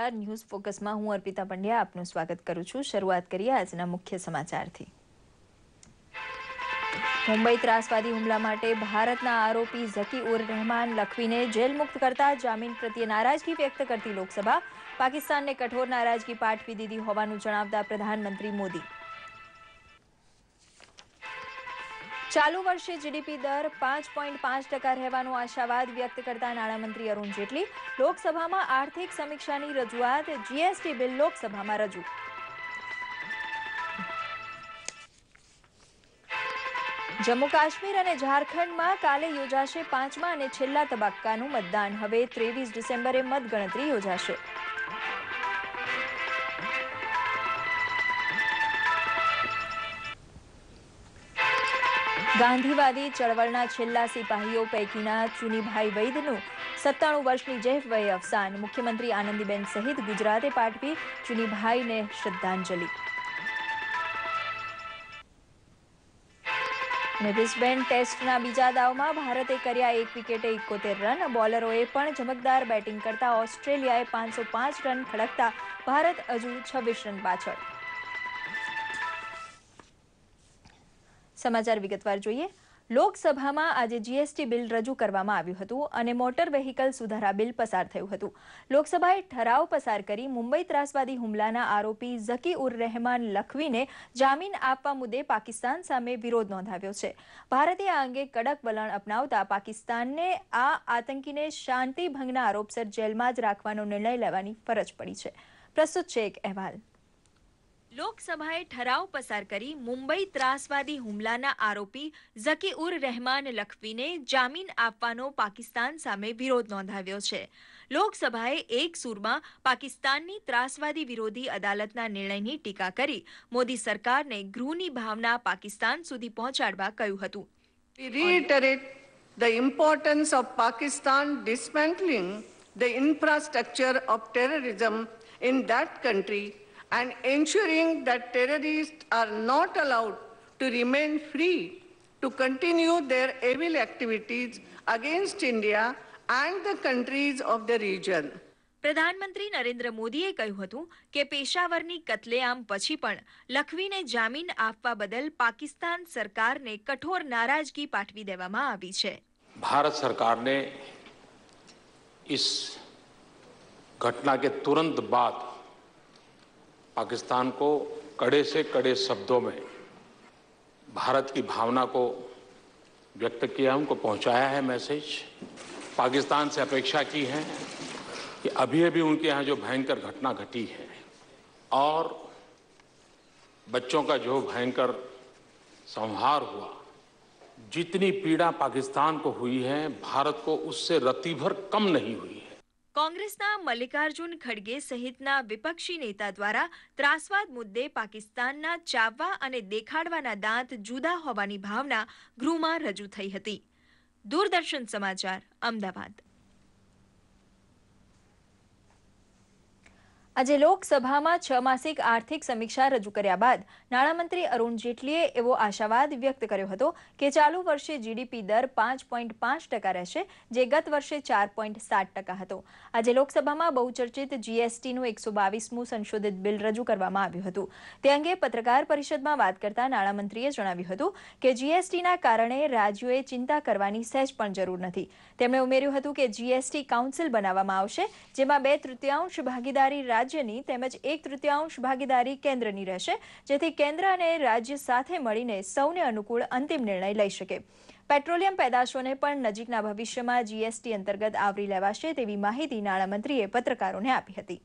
નમસ્કાર ન્યૂઝ ફોકસમાં હું અર્પિતા પંડ્યા આપનું સ્વાગત કરું છું। શરૂઆત કરીએ આજના મુખ્ય સમાચારથી। મુંબઈ ત્રાસવાદી હુમલા માટે ભારતના આરોપી ઝકી ઉર રહેમાન લખવીને જેલ મુક્ત કરતા જામીન પ્રત્યે નારાજગી વ્યક્ત કરતી લોકસભા પાકિસ્તાનને કઠોર નારાજગી પાઠવી દીધી હોવાનું જણાવતા પ્રધાનમંત્રી મોદી। ચાલુ વર્ષે જીડીપી દર 5.5% રહેવાનો આશાવાદ વ્યક્ત કરતા નાણામંત્રી અરુણ જેટલી લોકસભામાં આર્થિક સમીક્ષાની રજૂઆત જીએસટી બિલ લોકસભામાં રજૂ। જમ્મુ કાશ્મીર અને ઝારખંડમાં કાલે યોજાશે 5મા અને છેલ્લા તબક્કાનું મતદાન। હવે 23 ડિસેમ્બરે મતગણતરી યોજાશે। ગાંધીવાદી ચળવળના છેલ્લા સિપાહીઓ પૈકીના ચુનીભાઈ વૈદનું 97 વર્ષની જૈફ વયે અવસાન। મુખ્યમંત્રી આનંદીબેન સહિત ગુજરાતે પાઠવી ચુનીભાઈને શ્રદ્ધાંજલિ। બ્રિસ્બેન ટેસ્ટના બીજા દાવમાં ભારતે કર્યા 1 વિકેટે 71 રન। બોલરોએ પણ ચમકદાર બેટિંગ કરતા ઓસ્ટ્રેલિયાએ 505 રન ખડકતા ભારત હજુ 26 રન પાછળ। સમાચાર વિગતવાર જોઈએ। લોકસભામાં આજે જીએસટી બિલ રજૂ કરવામાં આવ્યું હતું અને મોટર વેહિકલ સુધારા બિલ પસાર થયું હતું। લોકસભાએ ઠરાવ પસાર કરી મુંબઈ ત્રાસવાદી હુમલાના આરોપી ઝકી ઉર રહેમાન લખવીને જામીન આપવા મુદ્દે પાકિસ્તાન સામે વિરોધ નોંધાવ્યો છે। ભારતે આ અંગે કડક વલણ અપનાવતા પાકિસ્તાનને આ આતંકીને શાંતિભંગના આરોપસર જેલમાં જ રાખવાનો નિર્ણય લેવાની ફરજ પડી છે। પ્રસ્તુત છે એક અહેવાલ। લોકસભાએ ઠરાવ પસાર કરી મુંબઈ ત્રાસવાદી હુમલાના આરોપી ઝકી ઉર રહેમાન લખવીને જામીન આપવાનો પાકિસ્તાન સામે વિરોધ નોંધાવ્યો છે। લોકસભાએ એક સૂરમાં પાકિસ્તાનની ત્રાસવાદી વિરોધી અદાલતના નિર્ણયની ટીકા કરી મોદી સરકારને ગૃહની ભાવના પાકિસ્તાન સુધી પહોંચાડવા કહ્યું હતું। We reiterate the importance of Pakistan dismantling the infrastructure of terrorism in that country and ensuring that terrorists are not allowed to remain free to continue their evil activities against India and the countries of the region. પ્રધાનમંત્રી નરેન્દ્ર મોદીએ કહ્યું હતું કે પેશાવરની કતલેઆમ પછી પણ લખવીને જામીન આપવા બદલ પાકિસ્તાન સરકારને કઠોર નારાજગી પાઠવી દેવામાં આવી છે। भारत सरकार ने इस घटना के तुरंत बाद पाकिस्तान को कड़े से कड़े शब्दों में भारत की भावना को व्यक्त किया, उनको पहुंचाया है मैसेज। पाकिस्तान से अपेक्षा की है कि अभी अभी उनके यहाँ जो भयंकर घटना घटी है और बच्चों का जो भयंकर संहार हुआ, जितनी पीड़ा पाकिस्तान को हुई है भारत को उससे रत्ती भर कम नहीं हुई है। કોંગ્રેસના મલ્લિકાર્જુન ખડગે સહિતના વિપક્ષી નેતા દ્વારા ત્રાસવાદ મુદ્દે પાકિસ્તાનના ચાવવા અને દેખાડવાના દાંત જુદા હોવાની ભાવના ગૃહમાં રજૂ થઈ હતી। દૂરદર્શન સમાચાર અમદાવાદ। આજે લોકસભામાં 6 માસિક આર્થિક સમીક્ષા રજૂ કર્યા બાદ નાણામંત્રી અરુણ જેટલીએ એવો આશાવાદ વ્યક્ત કર્યો હતો કે ચાલુ વર્ષે જીડીપી દર 5.5% રહેશે, જે ગત વર્ષે 4.7% હતો। આજે લોકસભામાં બહુચર્ચિત જીએસટીનું 122મું સંશોધિત બિલ રજૂ કરવામાં આવ્યું હતું। તે અંગે પત્રકાર પરિષદમાં વાત કરતા નાણામંત્રીએ જણાવ્યું હતું કે જીએસટીના કારણે રાજ્યોએ ચિંતા કરવાની સહેજ પણ જરૂર નથી। તેમણે ઉમેર્યું હતું કે જીએસટી કાઉન્સિલ બનાવવામાં આવશે, જેમાં 2/3 ભાગીદારી રાજ્યની તેમજ 1/3 ભાગીદારી કેન્દ્રની રહેશે, જેથી કેન્દ્ર અને રાજ્ય સાથે મળીને સૌને અનુકૂળ અંતિમ નિર્ણય લઈ શકે। પેટ્રોલિયમ પેદાશોને પણ નજીકના ભવિષ્યમાં જીએસટી અંતર્ગત આવરી લેવાશે તેવી માહિતી નાણામંત્રીએ પત્રકારોને આપી હતી।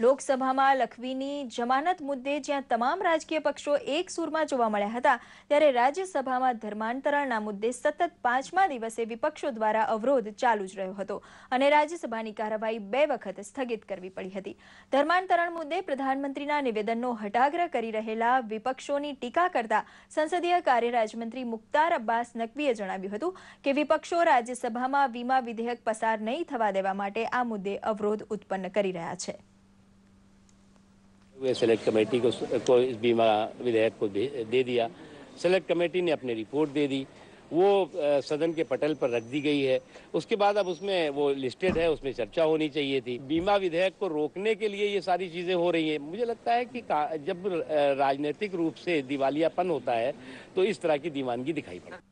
લોકસભામાં લખવીની જમાનત મુદ્દે જ્યાં તમામ રાજકીય પક્ષો એક સૂરમાં જોવા મળ્યા હતા, ત્યારે રાજ્યસભામાં ધર્માંતરણના મુદ્દે સતત 5મા દિવસે વિપક્ષો દ્વારા અવરોધ ચાલુ જ રહ્યો હતો અને રાજ્યસભાની કાર્યવાહી 2 વખત સ્થગિત કરવી પડી હતી। ધર્માંતરણ મુદ્દે પ્રધાનમંત્રીના નિવેદનનો હટાગ્રહ કરી રહેલા વિપક્ષોની ટીકા કરતા સંસદીય કાર્ય રાજ્યમંત્રી મુખ્તાર અબ્બાસ નકવીએ જણાવ્યું હતું કે વિપક્ષો રાજ્યસભામાં વીમા વિધેયક પસાર નહીં થવા દેવા માટે આ મુદ્દે અવરોધ ઉત્પન્ન કરી રહ્યા છે। सेलेक्ट कमेटी को इस बीमा विधेयक को दे दिया। सेलेक्ट कमेटी ने अपनी रिपोर्ट दे दी वो सदन के पटल पर रख दी गई है। उसके बाद अब उसमें वो लिस्टेड है, उसमें चर्चा होनी चाहिए थी। बीमा विधेयक को रोकने के लिए ये सारी चीजें हो रही हैं। मुझे लगता है कि जब राजनीतिक रूप से दिवालियापन होता है तो इस तरह की दीवानगी दिखाई पड़ती है।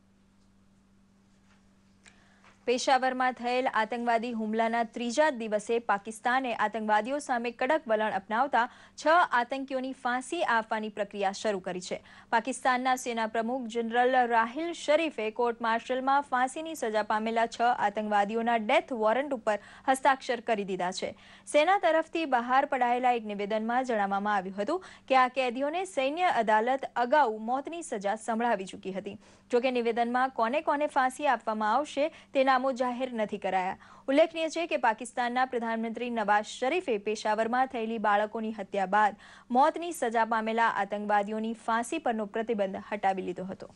પેશાવરમાં થયેલ આતંકવાદી હુમલાના ત્રીજા દિવસે પાકિસ્તાને આતંકવાદીઓ સામે કડક વલણ અપનાવતા 6 આતંકીઓની ફાંસી આપવાની પ્રક્રિયા શરૂ કરી છે. પાકિસ્તાનના સેના પ્રમુખ જનરલ રાહિલ શરીફે કોર્ટ માર્શલમાં ફાંસીની સજા પામેલા 6 આતંકવાદીઓના ડેથ વોરંટ ઉપર હસ્તાક્ષર કરી દીધા છે. સેના તરફથી બહાર પડાયેલા એક નિવેદનમાં જણાવવામાં આવ્યું હતું કે આ કેદીઓને સૈન્ય અદાલત અગાઉ મોતની સજા સંભળાવી ચૂકી હતી. જોકે નિવેદનમાં કોને કોને ફાંસી આપવામાં આવશે તે નામો જાહેર નથી કરાયા. ઉલ્લેખનીય છે કે પાકિસ્તાનના પ્રધાનમંત્રી નવાઝ શરીફે પેશાવરમાં થયેલી બાળકોની હત્યા બાદ મોતની સજા પામેલા આતંકવાદીઓની ફાંસી પરનો પ્રતિબંધ હટાવી લીધો હતો.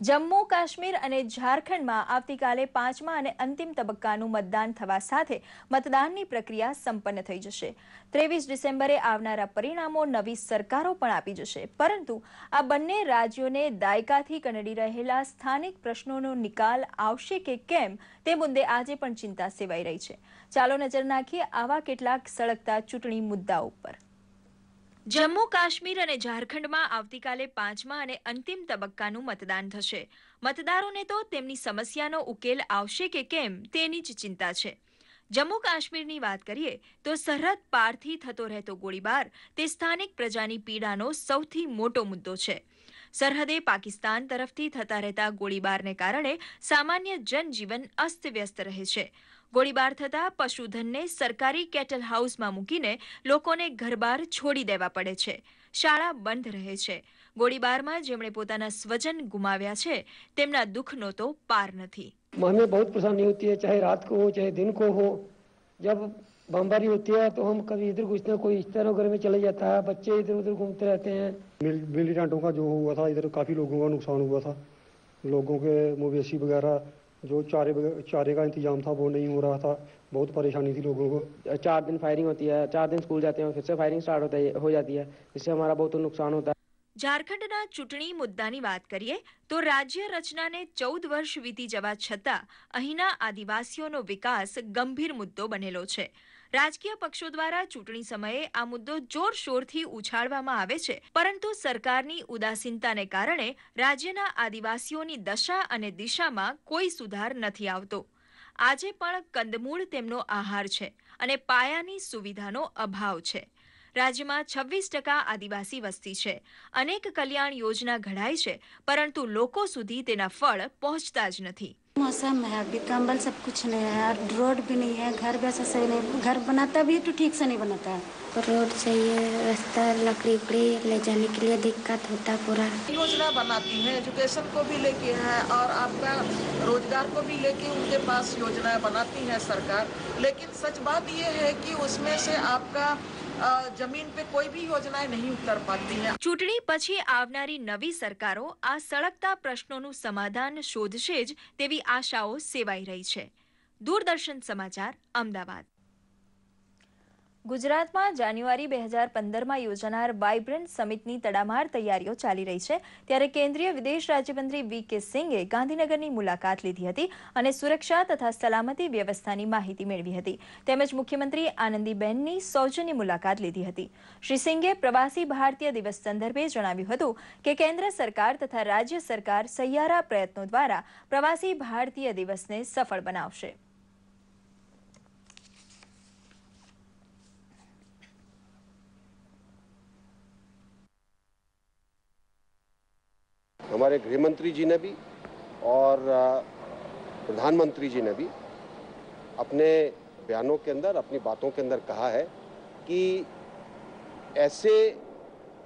જમ્મુ કાશ્મીર અને ઝારખંડમાં આવતીકાલે 5મા અને અંતિમ તબક્કાનું મતદાન થવા સાથે મતદાનની પ્રક્રિયા સંપન્ન થઈ જશે. 23 ડિસેમ્બરે આવનારા પરિણામો નવી સરકારો પણ આપી જશે. પરંતુ આ બંને રાજ્યોને દાયકાથી કનડી રહેલા સ્થાનિક પ્રશ્નોનો નિકાલ આવશે કે કેમ તે મુદ્દે આજે પણ ચિંતા સેવાઈ રહી છે. ચાલો નજર નાખીએ આવા કેટલાક સળગતા ચૂંટણી મુદ્દાઓ પર. જમ્મુ કાશ્મીર અને ઝારખંડમાં આવતીકાલે 5મા અને અંતિમ તબક્કાનું મતદાન થશે. મતદારોને તો તેમની સમસ્યાનો ઉકેલ આવશે કે કેમ તેની જ ચિંતા છે. જમ્મુ કાશ્મીરની વાત કરીએ તો સરહદ પારથી થતો રહેતો ગોળીબાર તે સ્થાનિક પ્રજાની પીડાનો સૌથી મોટો મુદ્દો છે. સરહદે પાકિસ્તાન તરફથી થતા રહેતા ગોળીબારને કારણે સામાન્ય જનજીવન અસ્તવ્યસ્ત રહે છે. ગોળીબાર થતા પશુધનને સરકારી કેટલ હાઉસમાં મૂકીને લોકોને ઘરબાર છોડી દેવા પડે છે. શાળા બંધ રહે છે. ગોળીબારમાં જેમણે પોતાના સ્વજન ગુમાવ્યા છે તેમના દુઃખનો તો પાર નથી. हमें बहुत परेशानी होती है, चाहे रात को हो चाहे दिन को हो. जब बमबारी होती है तो हम कभी इधर घुसते हैं, कोई इस तरह घर में चले जाता है, बच्चे इधर उधर घूमते रहते हैं. मिलिटेंटों का जो हुआ था इधर काफ़ी लोगों का नुकसान हुआ था. लोगों के मवेशी वगैरह जो चारे का इंतजाम था वो नहीं हो रहा था. बहुत परेशानी थी लोगों को. 4 दिन फायरिंग होती है, 4 दिन स्कूल जाते हैं, फिर से फायरिंग स्टार्ट हो जाती है, जिससे हमारा बहुत नुकसान होता है. ઝારખંડના ચૂંટણી મુદ્દાની વાત કરીએ તો રાજ્ય રચનાને 14 વર્ષ વીતી જવા છતાં અહીંના આદિવાસીઓનો વિકાસ ગંભીર મુદ્દો બનેલો છે. રાજકીય પક્ષો દ્વારા ચૂંટણી સમયે આ મુદ્દો જોરશોરથી ઉછાળવામાં આવે છે, પરંતુ સરકારની ઉદાસીનતાને કારણે રાજ્યના આદિવાસીઓની દશા અને દિશામાં કોઈ સુધાર નથી આવતો. આજે પણ કંદમૂળ તેમનો આહાર છે અને પાયાની સુવિધાનો અભાવ છે. રાજ્યમાં 26% આદિવાસી વસ્તી છે. અનેક કલ્યાણ યોજના ઘડાય છે, પરંતુ લોકો સુધી તેના ફળ પહોંચતા જ નથી. मौसम है, अभी कंबल सब कुछ नहीं है, रोड भी नहीं है, घर वैसा सही नहीं, घर बनाता भी है तो ठीक से नहीं बनाता है. रोड चाहिए, रास्ता लकड़ी उकड़ी ले जाने के लिए दिक्कत होता पूरा. योजना बनाती है, एजुकेशन को भी लेके है और आपका रोजगार को भी लेके उनके पास योजना बनाती है सरकार. लेकिन सच बात ये है कि उसमें से आपका जमीन पे कोई भी योजनाएं नहीं उतर पाती है. ચૂંટણી પછી આવનારી નવી સરકારો આ સળગતા પ્રશ્નોનું સમાધાન શોધશે જ તેવી આશાઓ સેવાઈ રહી છે. દૂરદર્શન સમાચાર, અમદાવાદ. ગુજરાતમાં જાન્યુઆરી 2015માં યોજાનાર વાઇબ્રન્ટ સમિટની તડામાર તૈયારીઓ ચાલી રહી છે. ત્યારે કેન્દ્રીય વિદેશ રાજ્યમંત્રી વી.કે. સિંઘે ગાંધીનગરની મુલાકાત લીધી હતી અને સુરક્ષા તથા સલામતી વ્યવસ્થાની માહિતી મેળવી હતી. તેમજ મુખ્યમંત્રી આનંદીબેનની સૌજન્ય મુલાકાત લીધી હતી. શ્રી સિંઘે પ્રવાસી ભારતીય દિવસ સંદર્ભે જણાવ્યું હતું કે કેન્દ્ર સરકાર તથા રાજ્ય સરકાર સહિયારા પ્રયત્નો દ્વારા પ્રવાસી ભારતીય દિવસને સફળ બનાવશે. हमारे गृह मंत्री जी ने भी और प्रधानमंत्री जी ने भी अपने बयानों के अंदर, अपनी बातों के अंदर कहा है कि ऐसे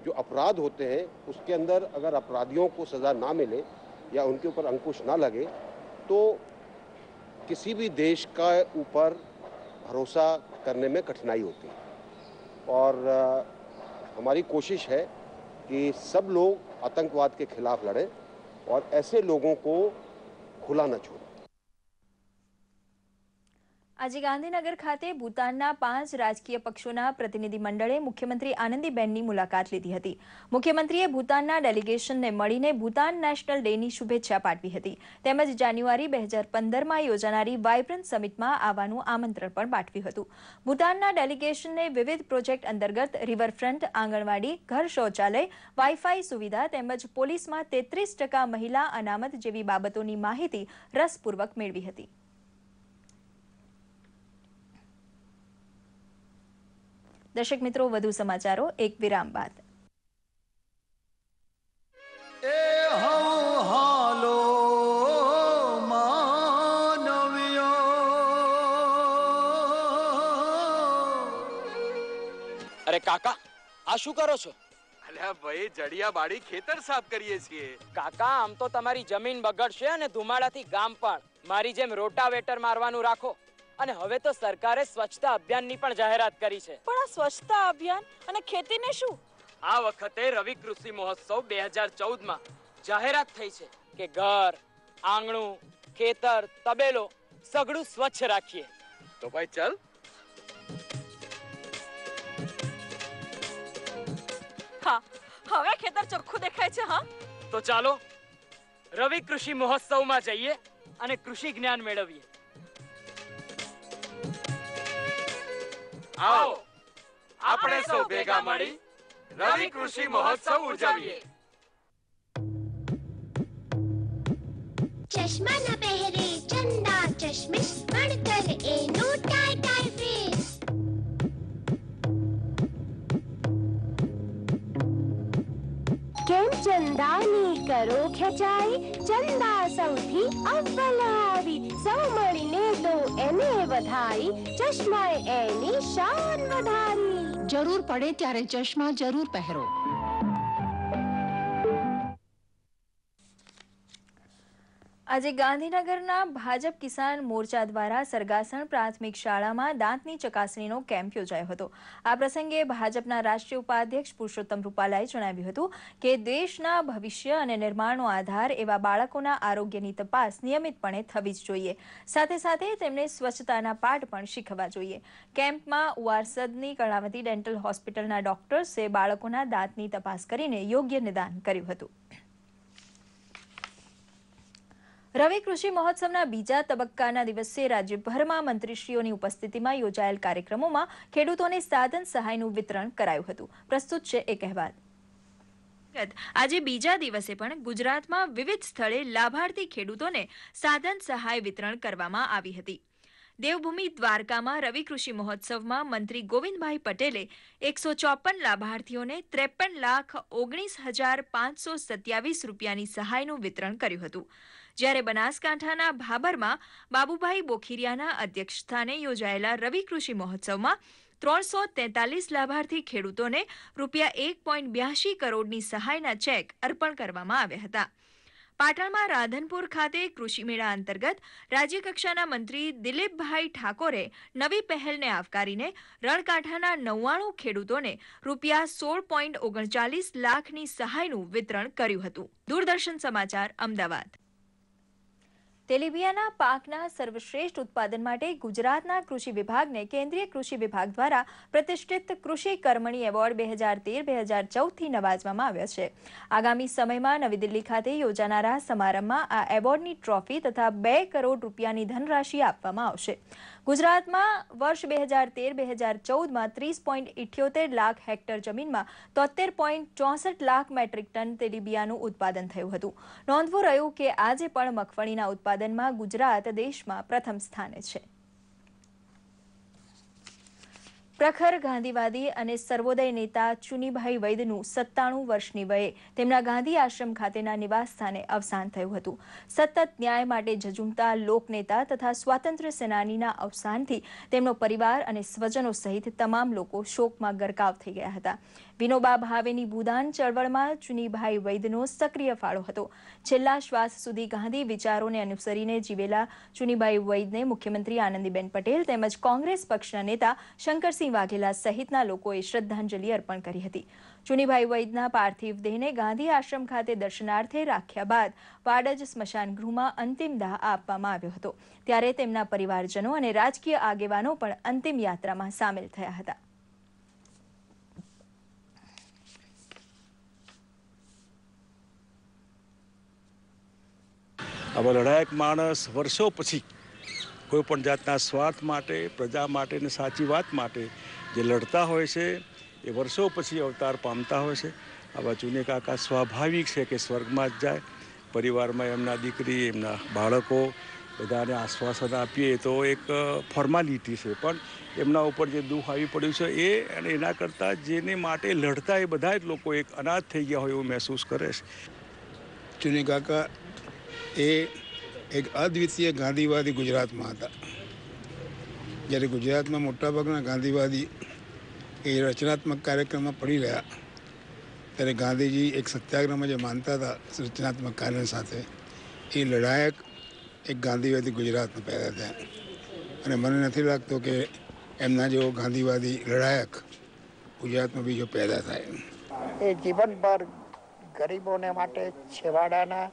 जो अपराध होते हैं उसके अंदर अगर अपराधियों को सज़ा ना मिले या उनके ऊपर अंकुश ना लगे तो किसी भी देश का ऊपर भरोसा करने में कठिनाई होती है. और हमारी कोशिश है कि सब लोग आतंकवाद के खिलाफ लड़ें और ऐसे लोगों को खुला न छोड़ें. આજે ગાંધીનગર ખાતે ભૂતાનના 5 રાજકીય પક્ષોના પ્રતિનિધિ મંડળે મુખ્યમંત્રી આનંદીબેનની મુલાકાત લીધી હતી. મુખ્યમંત્રીએ ભૂતાનના ડેલિગેશનને મળીને ભૂતાન નેશનલ ડેની શુભેચ્છા પાઠવી હતી. તેમજ જાન્યુઆરી 2015માં યોજાનારી વાઇબ્રન્ટ સમિટમાં આવવાનું આમંત્રણ પણ પાઠવ્યું હતું. ભૂતાનના ડેલિગેશનને વિવિધ પ્રોજેક્ટ અંતર્ગત રિવરફ્રન્ટ, આંગણવાડી, ઘર શૌચાલય, વાઈફાઈ સુવિધા તેમજ પોલીસમાં 33% મહિલા અનામત જેવી બાબતોની માહિતી રસપૂર્વક મેળવી હતી. દર્શક મિત્રો, વધુ સમાચારો એક વિરામ બાદ. અરે કાકા, આ શું કરો છો? અલ્યા ભાઈ, જડિયા બાડી ખેતર સાફ કરીએ છીએ. કાકા, આમ તો તમારી જમીન બગડશે અને ધુમાડાથી ગામ પણ. મારી જેમ રોટાવેટર મારવાનું રાખો. અને હવે તો સરકારે સ્વચ્છતા અભિયાનની પણ જાહેરાત કરી છે. પણ આ સ્વચ્છતા અભિયાન અને ખેતીને શું? આ વખતે રવિ કૃષિ મહોત્સવ 2014માં જાહેરાત થઈ છે કે ઘર, આંગણું, ખેતર, તબેલો સગળું સ્વચ્છ રાખીએ. તો ભાઈ ચલ. હા, હવે ખેતર ચોખ્ખું દેખાય છે. હા, તો ચાલો રવિ કૃષિ મહોત્સવમાં જઈએ અને કૃષિ જ્ઞાન મેળવીએ. આવો આપણે સૌ ભેગા મળી રવિ કૃષિ મહોત્સવ ઉજવીએ. ચશ્મા ન પહેરે ચંદા ચશ્મિશ ભણતર એનું ટાઈ ટાઈ ફેસ. કેમ ચંદાની કરો ખેંચાઈ? ચંદા સૌથી અવ્વલ આવી. સૌ મળીને તો એને વધાઈ. ચશ્માએ એની શાન વધારી. જરૂર પડે ત્યારે ચશ્મા જરૂર પહેરો. આજે ગાંધીનગરના ભાજપ કિસાન મોરચા દ્વારા સરગાસણ પ્રાથમિક શાળામાં દાંતની ચકાસણીનો કેમ્પ યોજાયો હતો. આ પ્રસંગે ભાજપના રાષ્ટ્રીય ઉપાધ્યક્ષ પુરુષોત્તમ રૂપાલાએ જણાવ્યું હતું કે દેશના ભવિષ્ય અને નિર્માણનો આધાર એવા બાળકોના આરોગ્યની તપાસ નિયમિતપણે થવી જ જોઈએ. સાથે સાથે તેમને સ્વચ્છતાના પાઠ પણ શીખવવા જોઈએ. કેમ્પમાં ઉવારસદની કર્ણાવતી ડેન્ટલ હોસ્પિટલના ડોક્ટર્સે બાળકોના દાંતની તપાસ કરીને યોગ્ય નિદાન કર્યું હતું. રવિ કૃષિ મહોત્સવના બીજા તબક્કાના દિવસે રાજ્યભરમાં મંત્રીશ્રીઓની ઉપસ્થિતિમાં યોજાયેલ કાર્યક્રમોમાં ખેડૂતોને સાધન સહાયનું વિતરણ કરાયું હતું. પ્રસ્તુત છે એક અહેવાલ. આજે બીજા દિવસે પણ ગુજરાતમાં વિવિધ સ્થળે લાભાર્થી ખેડૂતોને સાધન સહાય વિતરણ કરવામાં આવી હતી. દેવભૂમિ દ્વારકામાં રવિ કૃષિ મહોત્સવમાં મંત્રી ગોવિંદભાઈ પટેલે 154 લાભાર્થીઓને 53,19,527 રૂપિયાની સહાયનું વિતરણ કર્યું હતું. જ્યારે બનાસકાંઠાના ભાબરમાં બાબુભાઈ બોખીરિયાના અધ્યક્ષસ્થાને યોજાયેલા રવિ કૃષિ મહોત્સવમાં 343 લાભાર્થી ખેડૂતોને ₹1.82 કરોડની સહાયના ચેક અર્પણ કરવામાં આવ્યા હતા. પાટણમાં રાધનપુર ખાતે કૃષિ મેળા અંતર્ગત રાજ્યકક્ષાના મંત્રી દિલીપભાઈ ઠાકોરે નવી પહેલને આવકારીને રણકાંઠાના 99 ખેડૂતોને ₹16.39 લાખની સહાયનું વિતરણ કર્યું હતું. દૂરદર્શન સમાચાર, અમદાવાદ. તેલીબિયાના પાકના સર્વશ્રેષ્ઠ ઉત્પાદન માટે ગુજરાતના કૃષિ વિભાગને કેન્દ્રીય કૃષિ વિભાગ દ્વારા પ્રતિષ્ઠિત કૃષિ કર્મણી એવોર્ડ 2013-2014થી નવાજવામાં આવ્યા છે. આગામી સમયમાં નવી દિલ્હી ખાતે યોજાનારા સમારંભમાં આ એવોર્ડની ટ્રોફી તથા ₹2 કરોડ રૂપિયાની ધનરાશિ આપવામાં આવશે. ગુજરાતમાં વર્ષ 2013-2014માં 30.78 લાખ હેક્ટર જમીનમાં 73.64 લાખ મેટ્રિક ટન તેલીબિયાનું ઉત્પાદન થયું હતું. નોંધવું રહ્યું કે આજે પણ મગફળીના ઉત્પાદનમાં ગુજરાત દેશમાં પ્રથમ સ્થાને છે. પ્રખર ગાંધીવાદી અને સર્વોદય નેતા ચુનીભાઈ વૈદનું 97 વર્ષની વયે તેમના ગાંધી આશ્રમ ખાતેના નિવાસ સ્થાને અવસાન થયું હતું. સતત ન્યાય માટે ઝઝૂમતા લોકનેતા તથા સ્વાતંત્ર્ય સેનાનીના અવસાનથી તેમનો પરિવાર અને સ્વજનો સહિત તમામ લોકો શોકમાં ગરકાવ થઈ ગયા હતા. વિનોબા ભાવેની ભૂદાન ચળવળમાં ચુનીભાઈ વૈદનો સક્રિય ફાળો હતો. છેલ્લા શ્વાસ સુધી ગાંધી વિચારોને અનુસરીને જીવેલા ચુનીભાઈ વૈદને મુખ્યમંત્રી આનંદીબેન પટેલ તેમજ કોંગ્રેસ પક્ષના નેતા શંકરસિંહ ભીમસિંહ વાઘેલા સહિતના લોકોએ શ્રદ્ધાંજલિ અર્પણ કરી હતી. ચુનીભાઈ વૈદના પાર્થિવ દેહને ગાંધી આશ્રમ ખાતે દર્શનાર્થે રાખ્યા બાદ વાડજ સ્મશાન ગૃહમાં અંતિમ દાહ આપવામાં આવ્યો હતો. ત્યારે તેમના પરિવારજનો અને રાજકીય આગેવાનો પણ અંતિમ યાત્રામાં સામેલ થયા હતા. આવા લડાયક માણસ વર્ષો પછી કોઈ પણ જાતના સ્વાર્થ માટે, પ્રજા માટે ને સાચી વાત માટે જે લડતા હોય છે એ વર્ષો પછી અવતાર પામતા હોય છે. આવા ચુને કાકા સ્વાભાવિક છે કે સ્વર્ગમાં જ જાય. પરિવારમાં એમના દીકરી, એમના બાળકો બધાને આશ્વાસન આપીએ તો એક ફોર્માલિટી છે, પણ એમના ઉપર જે દુઃખ આવી પડ્યું છે એ અને એના કરતાં જેને માટે લડતા એ બધા જ લોકો એક અનાથ થઈ ગયા હોય એવું મહેસૂસ કરે છે. ચુને કાકા એ એક અદ્વિતીય ગાંધીવાદી ગુજરાતમાં હતા. જ્યારે ગુજરાતમાં મોટાભાગના ગાંધીવાદી એ રચનાત્મક કાર્યક્રમમાં પડી રહ્યા, ત્યારે ગાંધીજી એક સત્યાગ્રહમાં જે માનતા હતા રચનાત્મક કાર્ય સાથે, એ લડાયક એક ગાંધીવાદી ગુજરાતમાં પેદા થયા. અને મને નથી લાગતો કે એમના જેવો ગાંધીવાદી લડાયક ગુજરાતમાં બીજો પેદા થાય. એ જીવનભર ગરીબોને માટે, છેવાડાના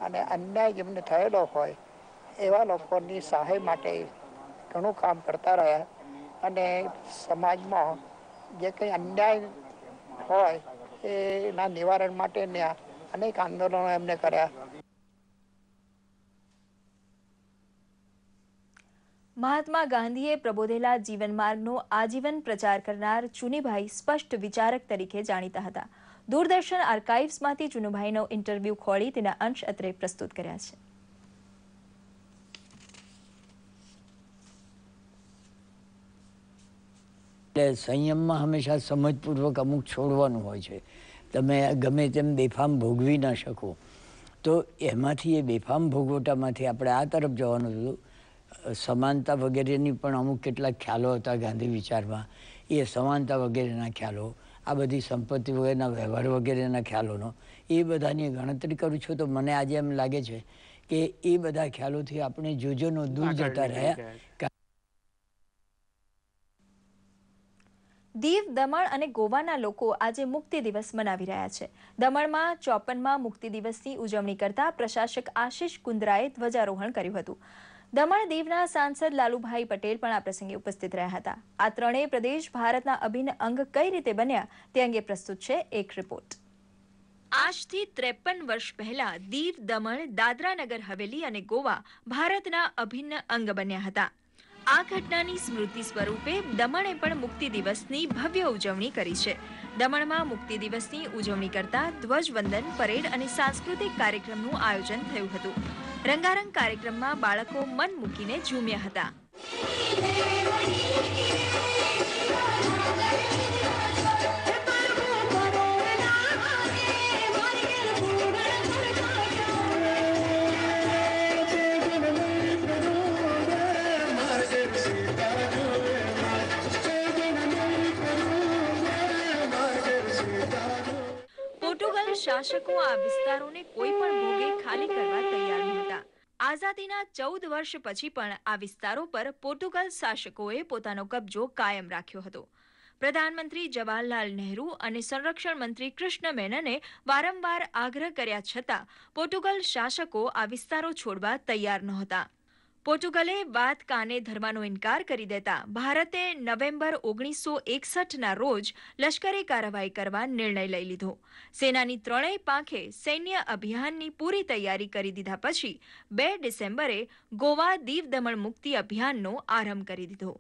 અને અન્યાય જેમને થયેલો હોય એવા લોકોની સહાય માટે ઘણું કામ કરતા રહ્યા. અને સમાજમાં જે કંઈ અન્યાય હોય એના નિવારણ માટેના અનેક આંદોલનો એમને કર્યા. મહાત્મા ગાંધીએ પ્રબોધેલા જીવન માર્ગનો આજીવન પ્રચાર કરનાર ચુનીભાઈ સ્પષ્ટ વિચારક તરીકે જાણીતા હતા. દૂરદર્શન આર્કાઇવ્સમાંથી ચુનુભાઈનો ઇન્ટરવ્યૂ ખોળી તેના અંશ અત્રે પ્રસ્તુત કર્યા છે. એટલે સંયમમાં હંમેશા સમજપૂર્વક અમુક છોડવાનું હોય છે. તમે ગમે તેમ બેફામ ભોગવી ન શકો, તો એમાંથી એ બેફામ ભોગવટામાંથી આપણે આ તરફ જવાનું હતું. સમાનતા વગેરેની પણ અમુક કેટલાક ખ્યાલો હતા ગાંધી વિચારમાં. એ સમાનતા વગેરેના ખ્યાલો, આ બધી સંપત્તિ વગેરેના વ્યવહાર વગેરેના ખ્યાલોનો એ બધાની ગણતરી કરું છું તો મને આજે એમ લાગે છે કે એ બધા ખ્યાલોથી આપણે જોજોનો દૂર જતા રહ્યા. દીવ, દમણ અને ગોવાના લોકો આજે મુક્તિ દિવસ મનાવી રહ્યા છે. દમણમાં 54મા મુક્તિ દિવસની ઉજવણી કરતા પ્રશાસક આશિષ કુંદ્રાએ ધ્વજારોહણ કર્યું હતું. દમણ દીવના સાંસદ લાલુભાઈ પટેલ પણ આ પ્રસંગે ઉપસ્થિત રહ્યા હતા. આ ત્રણેય પ્રદેશ ભારતના અભિન્ન અંગ કઈ રીતે બન્યા તે અંગે પ્રસ્તુત છે એક રિપોર્ટ. આજથી 53 વર્ષ પહેલા દીવ, દમણ, દાદરા નગર હવેલી અને ગોવા ભારતના અભિન્ન અંગ બન્યા હતા. આ ઘટનાની સ્મૃતિ સ્વરૂપે દમણે પણ મુક્તિ દિવસની ભવ્ય ઉજવણી કરી છે. દમણમાં મુક્તિ દિવસની ઉજવણી કરતા ધ્વજવંદન, પરેડ અને સાંસ્કૃતિક કાર્યક્રમનું આયોજન થયું હતું. રંગારંગ કાર્યક્રમમાં બાળકો મન મૂકીને ઝૂમ્યા હતા. પોર્ટુગલ શાસકો આ વિસ્તારોને કોઈ પણ ભોગે ખાલી કરવા તૈયાર નહોતા. આઝાદીના 14 વર્ષ પછી પણ આ વિસ્તારો પર પોર્ટુગલ શાસકોએ પોતાનો કબજો કાયમ રાખ્યો હતો. પ્રધાનમંત્રી જવાહરલાલ નહેરુ અને સંરક્ષણ મંત્રી કૃષ્ણ મેનને વારંવાર આગ્રહ કર્યા છતાં પોર્ટુગલ શાસકો આ વિસ્તારો છોડવા તૈયાર નહોતા. પોર્ટુગલે વાત કાને ધરવાનો ઇનકાર કરી દેતા ભારતે નવેમ્બર 1961ના રોજ લશ્કરી કાર્યવાહી કરવા નિર્ણય લઈ લીધો. સેનાની ત્રણેય પાંખે સૈન્ય અભિયાનની પૂરી તૈયારી કરી દીધા પછી 2 ડિસેમ્બરે ગોવા દીવ દમણ મુક્તિ અભિયાનનો આરંભ કરી દીધો.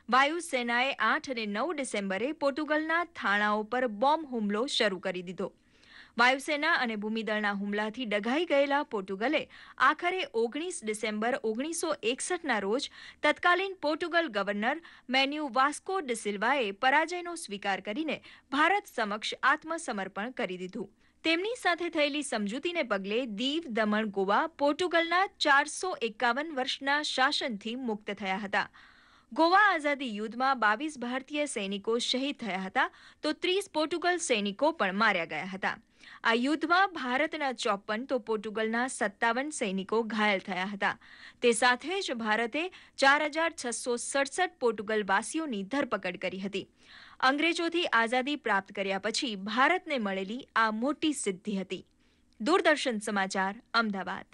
વાયુસેનાએ 8 અને 9 ડિસેમ્બરે પોર્ટુગલના થાણાઓ પર બોમ્બ હુમલો શરૂ કરી દીધો. વાયુસેના અને ભૂમિદળના હુમલાથી ડઘાઈ ગયેલા પોર્ટુગલે આખરે 19 ડિસેમ્બર 1961ના રોજ તત્કાલીન પોર્ટુગલ ગવર્નર મેન્યુ વાસ્કો ડિ સિલ્વાએ પરાજયનો સ્વીકાર કરીને ભારત સમક્ષ આત્મસમર્પણ કરી દીધું. તેમની સાથે થયેલી સમજૂતીને પગલે દીવ, દમણ, ગોવા પોર્ટુગલના 451 વર્ષના શાસનથી મુક્ત થયા હતા. ગોવા આઝાદી યુદ્ધમાં 22 ભારતીય સૈનિકો શહીદ થયા હતા તો 30 પોર્ટુગલ સૈનિકો પણ માર્યા ગયા હતા. આ યુદ્ધમાં ભારતના 54 તો પોર્ટુગલના 57 સૈનિકો ઘાયલ થયા હતા. તે સાથે જ ભારતે 4,667 પોર્ટુગલવાસીઓની ધરપકડ કરી હતી. અંગ્રેજોથી આઝાદી પ્રાપ્ત કર્યા પછી ભારતને મળેલી આ મોટી સિદ્ધિ હતી. દૂરદર્શન સમાચાર, અમદાવાદ.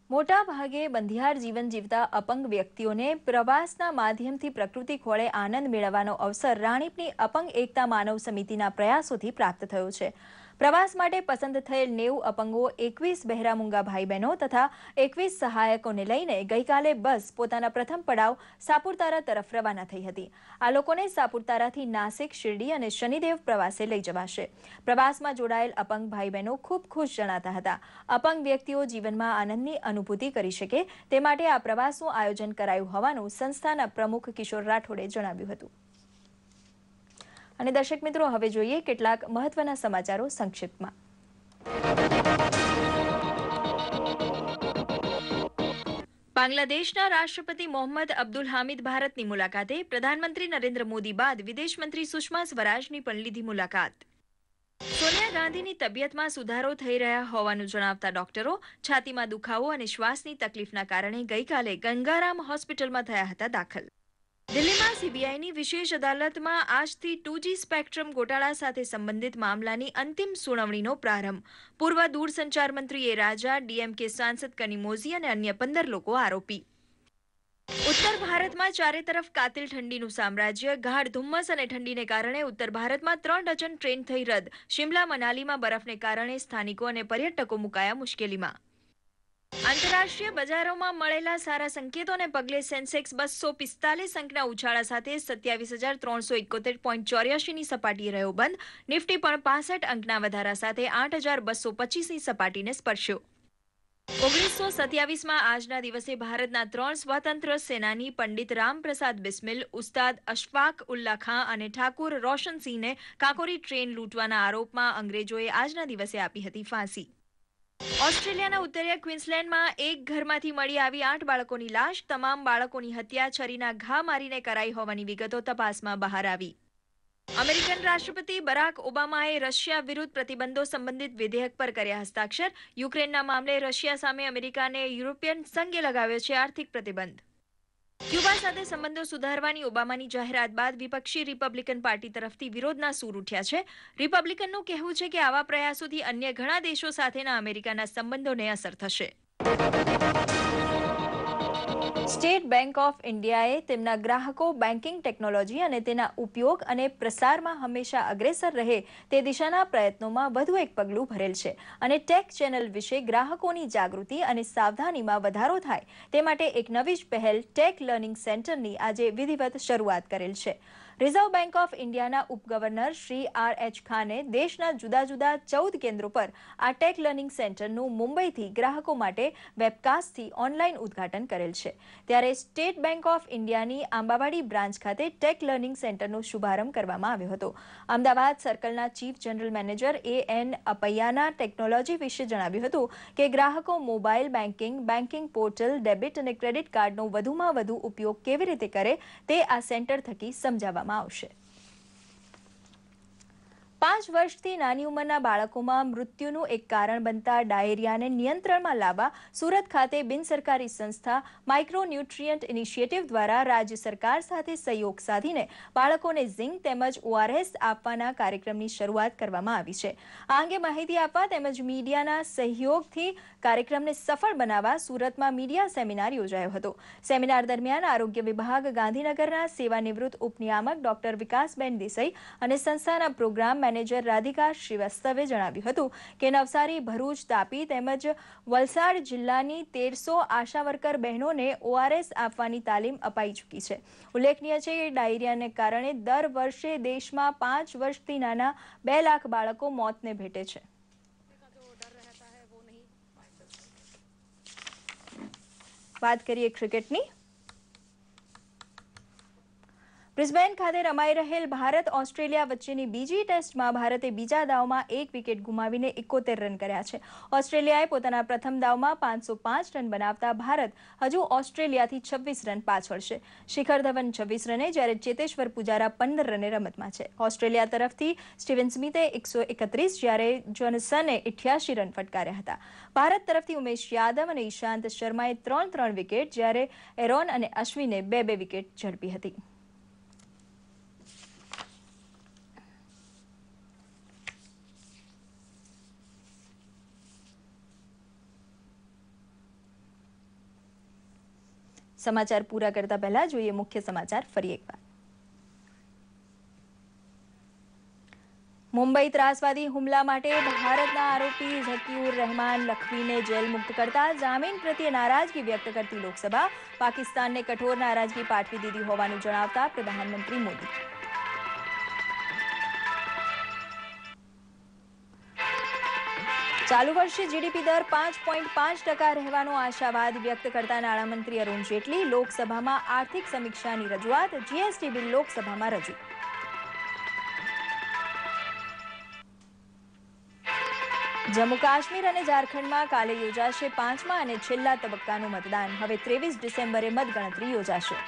મોટા ભાગે બંધિયાર જીવન જીવતા અપંગ વ્યક્તિઓને પ્રવાસના માધ્યમથી પ્રકૃતિ ખોળે આનંદ મેળવવાનો અવસર રાણીપની અપંગ એકતા માનવ સમિતિના પ્રયાસોથી પ્રાપ્ત થયો છે. પ્રવાસ માટે પસંદ થયેલ 90 અપંગો, 21 બહેરા મૂંગા ભાઈ બહેનો તથા 21 સહાયકોને લઈને ગઈકાલે બસ પોતાના પ્રથમ પડાવ સાપુતારા તરફ રવાના થઈ હતી. આ લોકોને સાપુતારાથી નાસિક, શિરડી અને શનિદેવ પ્રવાસે લઈ જવાશે. પ્રવાસમાં જોડાયેલ અપંગ ભાઈ બહેનો ખૂબ ખુશ જણાતા હતા. અપંગ વ્યક્તિઓ જીવનમાં આનંદની અનુભૂતિ કરી શકે તે માટે આ પ્રવાસનું આયોજન કરાયું હોવાનું સંસ્થાના પ્રમુખ કિશોર રાઠોડે જણાવ્યું હતું. અને દર્શક મિત્રો, હવે જોઈએ કેટલાક મહત્વના સમાચારો સંક્ષિપ્તમાં. બાંગ્લાદેશના રાષ્ટ્રપતિ મોહમ્મદ અબ્દુલ હામિદ ભારતની મુલાકાતે. પ્રધાનમંત્રી નરેન્દ્ર મોદી બાદ વિદેશ મંત્રી સુષ્મા સ્વરાજની પણ લીધી મુલાકાત. સોનિયા ગાંધીની તબિયતમાં સુધારો થઈ રહ્યા હોવાનું જણાવતા ડોક્ટરો છાતીમાં દુખાવો અને શ્વાસની તકલીફના કારણે ગઈકાલે ગંગારામ હોસ્પિટલમાં થયા હતા દાખલ. દિલ્હીમાં સીબીઆઈની વિશેષ અદાલતમાં આજથી 2G સ્પેક્ટ્રમ ગોટાળા સાથે સંબંધિત મામલાની અંતિમ સુનાવણીનો પ્રારંભ. પૂર્વ દૂરસંચાર મંત્રી એ રાજા, ડીએમકે સાંસદ કનિમોઝી અને અન્ય 15 લોકો આરોપી. ઉત્તર ભારતમાં ચારે તરફ કાતિલ ઠંડીનું સામ્રાજ્ય. ગાઢ ધુમ્મસ અને ઠંડીને કારણે ઉત્તર ભારતમાં 3 ડઝન ટ્રેન થઈ રદ. શિમલા મનાલીમાં બરફને કારણે સ્થાનિકો અને પર્યટકો મુકાયા મુશ્કેલીમાં. આંતરરાષ્ટ્રીય બજારોમાં મળેલા સારા સંકેતોને પગલે સેન્સેક્સ 245 અંકના ઉછાળા સાથે 27,371.84ની સપાટીએ રહ્યો બંધ. નિફ્ટી પણ 65 અંકના વધારા સાથે 8,225ની સપાટીને સ્પર્શ્યો. 1927માં આજના દિવસે ભારતના 3 સ્વતંત્ર સેનાની પંડિત રામપ્રસાદ બિસ્મિલ, ઉસ્તાદ અશફાક ઉલ્લા ખાં અને ઠાકુર રોશનસિંહને કાકોરી ટ્રેન લૂંટવાના આરોપમાં અંગ્રેજોએ આજના દિવસે આપી હતી ફાંસી. ઓસ્ટ્રેલિયાના ઉત્તરીય ક્વીન્સલેન્ડમાં એક ઘરમાંથી મળી આવી 8 બાળકોની લાશ. તમામ બાળકોની હત્યા છરીના ઘા મારીને કરાઈ હોવાની વિગતો તપાસમાં બહાર આવી. અમેરિકન રાષ્ટ્રપતિ બરાક ઓબામાએ રશિયા વિરુદ્ધ પ્રતિબંધો સંબંધિત વિધેયક પર કર્યા હસ્તાક્ષર. યુક્રેનના મામલે રશિયા સામે અમેરિકાને યુરોપિયન સંઘે લગાવ્યો છે આર્થિક પ્રતિબંધ. ક્યુબા સાથે સંબંધો સુધારવાની ઓબામાની જાહેરાત બાદ વિપક્ષી રિપબ્લિકન પાર્ટી તરફથી વિરોધના સૂર ઉઠ્યા છે. રિપબ્લિકનનું કહેવું છે કે આવા પ્રયાસોથી અન્ય ઘણા દેશો સાથેના અમેરિકાના સંબંધોને અસર થશે. સ્ટેટ બેંક ઓફ ઇન્ડિયાએ તેમના ગ્રાહકો બેન્કિંગ ટેકનોલોજી અને તેના ઉપયોગ અને પ્રસારમાં હંમેશા અગ્રેસર રહે તે દિશાના પ્રયત્નોમાં વધુ એક પગલું ભરેલ છે અને ટેક ચેનલ વિશે ગ્રાહકોની જાગૃતિ અને સાવધાનીમાં વધારો થાય તે માટે એક નવી જ પહેલ ટેક લર્નિંગ સેન્ટરની આજે વિધિવત શરૂઆત કરેલ છે. રિઝર્વ બેંક ઓફ ઇન્ડિયાના ઉપગવર્નર શ્રી R.H. ખાને દેશના જુદા જુદા 14 કેન્દ્રો પર આ ટેક લર્નિંગ સેન્ટરનું મુંબઈથી ગ્રાહકો માટે વેબકાસ્ટથી ઓનલાઈન ઉદ્ઘાટન કરેલ છે. ત્યારે સ્ટેટ બેંક ઓફ ઇન્ડિયાની આંબાવાડી બ્રાન્ચ ખાતે ટેક લર્નિંગ સેન્ટરનો શુભારંભ કરવામાં આવ્યો હતો. અમદાવાદ સર્કલના ચીફ જનરલ મેનેજર A.N. અપૈયાના ટેકનોલોજી વિશે જણાવ્યું હતું કે ગ્રાહકો mobile banking, banking portal, debit અને ક્રેડિટ કાર્ડનો વધુમાં વધુ ઉપયોગ કેવી રીતે કરે તે આ સેન્ટર થકી સમજાવવામાં આવશે. 5 વર્ષથી નાની ઉંમરના બાળકોમાં મૃત્યુનું એક કારણ બનતા ડાયેરિયાને નિયંત્રણમાં લાવવા સુરત ખાતે બિનસરકારી સંસ્થા માઇક્રોન્યુટ્રિયન્ટ ઇનિશિયેટિવ દ્વારા રાજ્ય સરકાર સાથે સહયોગ સાધીને બાળકોને ઝિંક તેમજ ORS આપવાના કાર્યક્રમની શરૂઆત કરવામાં આવી છે. આ અંગે માહિતી આપવા તેમજ મીડિયાના સહયોગથી કાર્યક્રમને સફળ બનાવવા સુરતમાં મીડિયા સેમિનાર યોજાયો હતો. સેમિનાર દરમિયાન આરોગ્ય વિભાગ ગાંધીનગરના સેવાનિવૃત્ત ઉપનિયામક ડોક્ટર વિકાસબેન દેસાઈ અને સંસ્થાના પ્રોગ્રામ મેનેજર રાધિકા શ્રીવાસ્તવે જણાવ્યું હતું કે નવસારી, ભરૂચ, તાપી તેમજ વલસાડ જિલ્લાની 1300 આશા વર્કર બહેનોને ORS આપવાની તાલીમ અપાઈ ચૂકી છે. ઉલ્લેખનીય છે કે ડાયરિયાને કારણે દર વર્ષે દેશમાં 5 વર્ષથી નાના 2 લાખ બાળકો મોતને ભેટે છે. વાત કરીએ ક્રિકેટની. બ્રિસ્બેન ખાતે રમાઈ રહેલ ભારત ઓસ્ટ્રેલિયા વચ્ચેની બીજી ટેસ્ટમાં ભારતે બીજા દાવમાં 1 વિકેટ ગુમાવીને 71 રન કર્યા છે. ઓસ્ટ્રેલિયાએ પોતાના પ્રથમ દાવમાં 505 રન બનાવતા ભારત હજુ ઓસ્ટ્રેલિયાથી 26 રન પાછળ છે. શિખર ધવન 26 રને જ્યારે ચેતેશ્વર પુજારા 15 રને રમતમાં છે. ઓસ્ટ્રેલિયા તરફથી સ્ટીવન સ્મિથે 131 જ્યારે જોનસને 88 રન ફટકાર્યા હતા. ભારત તરફથી ઉમેશ યાદવ અને ઈશાંત શર્માએ 3 વિકેટ જ્યારે એરોન અને અશ્વિને 2 વિકેટ ઝડપી હતી. સમાચાર પૂરા કરતા પહેલા જોઈએ મુખ્ય સમાચાર ફરી એકવાર. મુંબઈ ત્રાસવાદી હુમલા માટે ભારતના આરોપી ઝકીઉર રહેમાન લખવીને જેલ મુક્ત કરતા જામીન પ્રત્યે નારાજગી વ્યક્ત કરતી લોકસભા પાકિસ્તાનને કઠોર નારાજગી પાઠવી દીધી હોવાનું જણાવતા પ્રધાનમંત્રી મોદી. ચાલુ વર્ષે જીડીપી દર 5.5% રહેવાનો આશાવાદ વ્યક્ત કરતા નાણામંત્રી અરુણ જેટલી લોકસભામાં આર્થિક સમીક્ષાની રજૂઆત જીએસટી બિલ લોકસભામાં રજૂ. જમ્મુ કાશ્મીર અને ઝારખંડમાં કાલે યોજાશે 5મા અને છેલ્લા તબક્કાનું મતદાન. હવે 23 ડિસેમ્બરે મતગણતરી યોજાશે.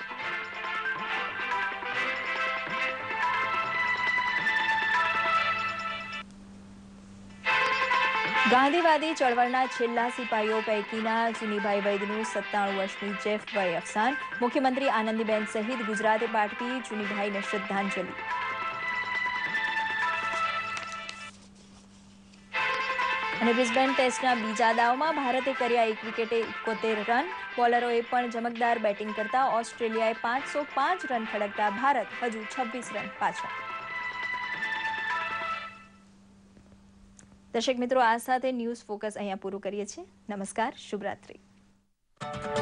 ગાંધીવાદી ચળવળના છેલ્લા સિપાહીઓ પૈકીના ચુનીભાઈ વૈદનું 97 વર્ષની જેફભાઈ અફસાન. મુખ્યમંત્રી આનંદીબેન સહિત ગુજરાતે પાઠવી ચુનીભાઈને શ્રદ્ધાંજલિ. અને બ્રિસ્બેન ટેસ્ટના બીજા દાવમાં ભારતે કર્યા 1 વિકેટે 71 રન. બોલરોએ પણ ચમકદાર બેટિંગ કરતા ઓસ્ટ્રેલિયાએ 505 રન ખડકતા ભારત હજુ 26 રન પાછળ. દર્શક મિત્રો, આ સાથે ન્યૂઝ ફોકસ અહીંયા પૂરું કરીએ છીએ. નમસ્કાર, શુભરાત્રી.